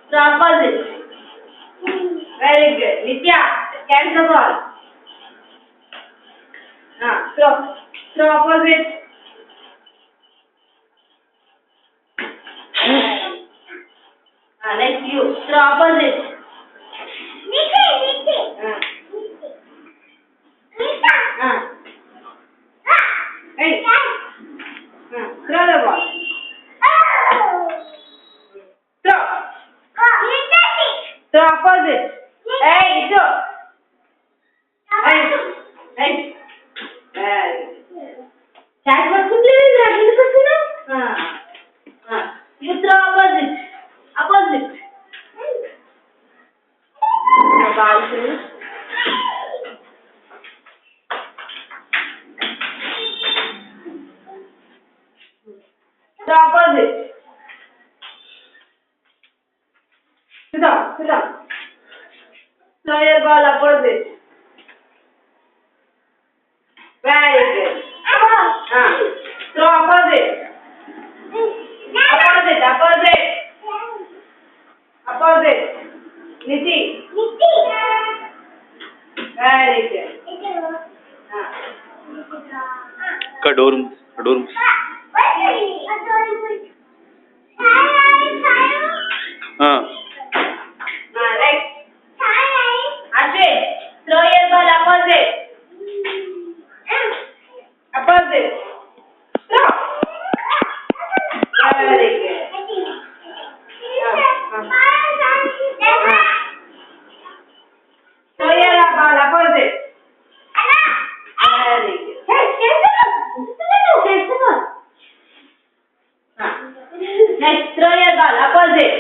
Throw opposite. Very good. Nitya, catch the ball. Throw opposite. Next you. Throw opposite. Niti. Hey. Throw the ball. Throw. Throw opposite. Hey, itu. Hey. Catch పట్టుకుంటే ఎందుకు వస్తున్నావు? You throw opposite. Ball finish. Throw opposite. Sit down. Throw your ball opposite. Very good. Throw opposite. Opposite. Niti. Very good. Kador. Next. Ashwin, throw your ball opposite. Throw. Very good. Throw your ball opposite. Very good. Next, throw your ball opposite.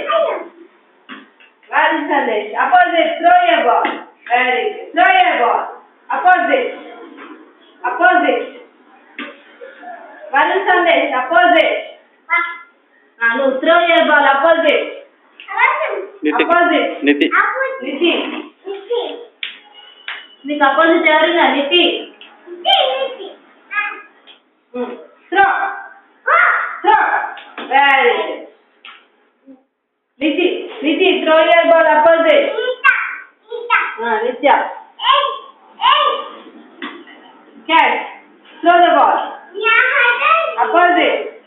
Varun Sandesh, opposite, throw your ball. Very good. Throw your ball. Opposite. Varun Sandesh, opposite. No, throw your ball opposite. Opposite. Niti. నీకు opposite ఎవరినా NITI? Throw. Very good. Niti, throw your ball opposite. Nitya. Catch. Throw the ball. Opposite.